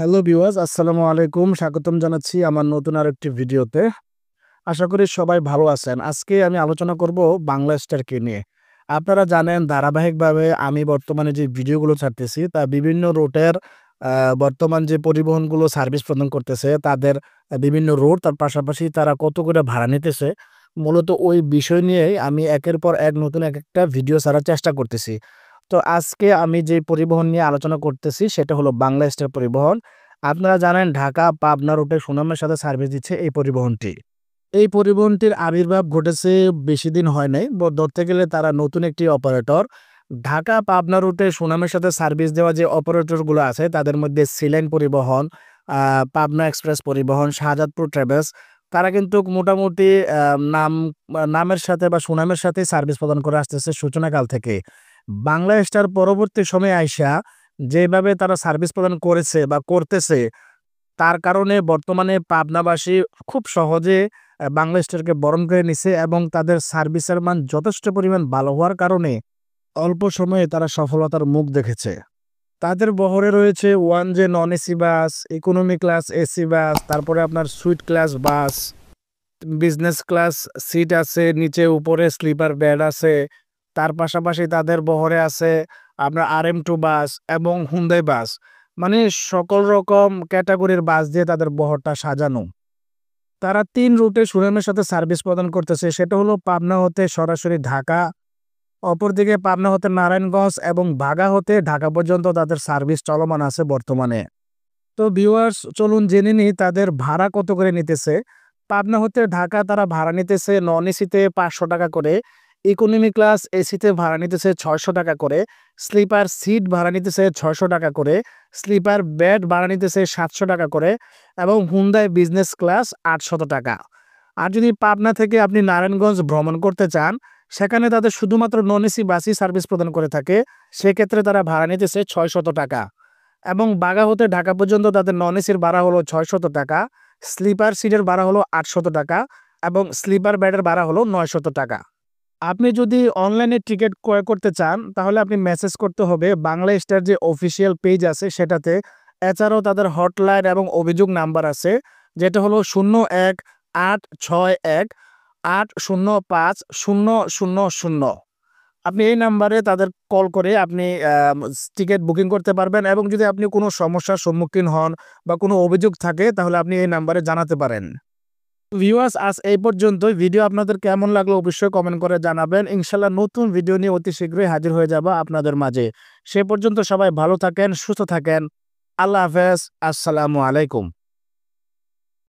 Hello viewers, আসসালামু আলাইকুম। স্বাগতম জানাচ্ছি আমার নতুন আরেকটি ভিডিওতে। আশা করি সবাই ভালো আছেন। আজকে আমি আলোচনা করব বাংলা স্টারকে নিয়ে। আপনারা জানেন ধারাবাহিকভাবে আমি বর্তমানে যে ভিডিওগুলো ছাড়তেছি তা বিভিন্ন রুটের আ বর্তমান যে পরিবহনগুলো সার্ভিস প্রদান করতেছে তাদের বিভিন্ন রুট তার পাশাপাশি তারা কত করে ভাড়া নিতেছে। মূলত ওই বিষয় নিয়েই আমি একের পর এক নতুন একেকটা ভিডিও ছাড়ার চেষ্টা করতেছি। তো আজকে আমি যে পরিবহন নিয়ে আলোচনা করতেছি সেটা হলো বাংলা স্টার পরিবহন। আপনারা জানেন ঢাকা পাবনা রুটে সুনামের সাথে সার্ভিস দিচ্ছে এই পরিবহনটি। এই পরিবহনটির আবির্ভাব ঘটেছে বেশিদিন হয় নাই। ধরতে গেলে তারা নতুন একটি অপারেটর। ঢাকা পাবনা রুটে সুনামের সাথে সার্ভিস দেওয়া যে অপারেটরগুলো আছে তাদের মধ্যে সিলেন পরিবহন, আ পাবনা এক্সপ্রেস পরিবহন, শাহজাদপুর ট্রাভেলস তারা কিন্তু মোটামুটি নাম নামের সাথে বা সুনামের সাথে সার্ভিস প্রদান করে আসতেছে সূচনাকাল থেকে। বাংলা স্টার পরবর্তী সময়ে আইসা যেভাবে তারা সার্ভিস প্রদান করেছে বা করতেছে, তার কারণে বর্তমানে পাবনাবাসী খুব সহজে বাংলা স্টারকে বরণ করে নিছে এবং তাদের সার্ভিসের মান যথেষ্ট পরিমাণ ভালো হওয়ার কারণে অল্প সময়ে তারা সফলতার মুখ দেখেছে। তাদের বহরে রয়েছে 1 non AC bus, economy class AC bus, তারপরে আপনার সুইট ক্লাস বাস, বিজনেস ক্লাস সিট আছে, নিচে উপরে স্লিপার বেড আছে। তার পাশাপাশি তাদের বহরে আছে আপনার RM2 বাস এবং হুন্দাই বাস। মানে সকল রকম ক্যাটেগরির বাস দিয়ে তাদের বহরটা সাজানো। তারা ৩ রুটে সুনামের সাথে সার্ভিস প্রদান করতেছে। সেটা হলো পাবনা হতে সরাসরি ঢাকা, অপরদিকে পাবনা হতে নারায়ণগঞ্জ এবং বাগা হতে ঢাকা পর্যন্ত তাদের সার্ভিস চলমান আছে বর্তমানে। তো ভিউয়ার্স চলুন জেনে নিই তাদের ভাড়া কত করে নিতেছে। পাবনা হতে ঢাকা তারা ভাড়া নিতেছে নন এসিতে ৳৫০০ করে, ইকোনমি ক্লাস এসিতে ভাড়া নিতেছে ৳৬০০ করে, স্লিপার সিট ভাড়া নিতেছে ৳৬০০ করে, স্লিপার বেড ভাড়া নিতেছে ৳৭০০ করে এবং হুন্দাই বিজনেস ক্লাস ৳৮০০। আর যদি পাবনা থেকে আপনি নারায়ণগঞ্জ ভ্রমণ করতে চান, সেখানে তাদের শুধুমাত্র নন এসি বাসই সার্ভিস প্রদান করে থাকে। সেক্ষেত্রে তারা ভাড়া নিতেছে ৳৬০০ এবং বাগা হতে ঢাকা পর্যন্ত তাদের নন এসির ভাড়া হলো ৳৬০০, স্লিপার সিটের ভাড়া হলো ৳৮০০ এবং স্লিপার বেডের ভাড়া হলো ৳৯০০। আপনি যদি অনলাইনে টিকিট ক্রয় করতে চান তাহলে আপনি মেসেজ করতে হবে বাংলা স্টার যে অফিসিয়াল পেজ আছে সেটাতে। এছাড়াও তাদের হটলাইন এবং অভিযোগ নাম্বার আছে যেটা হলো 01-861-805-000। আপনি এই নাম্বারে তাদের কল করে আপনি টিকেট বুকিং করতে পারবেন এবং যদি আপনি কোনো সমস্যার সম্মুখীন হন বা কোনো অভিযোগ থাকে তাহলে আপনি এই নাম্বারে জানাতে পারেন। ভিউয়ার্স আজ এই পর্যন্তই। ভিডিও আপনাদের কেমন লাগলো অবশ্যই কমেন্ট করে জানাবেন। ইনশাআল্লাহ নতুন ভিডিও নিয়ে অতি শীঘ্রই হাজির হয়ে যাব আপনাদের মাঝে। সে পর্যন্ত সবাই ভালো থাকেন, সুস্থ থাকেন। আল্লাহ হাফেজ। আসসালামু আলাইকুম।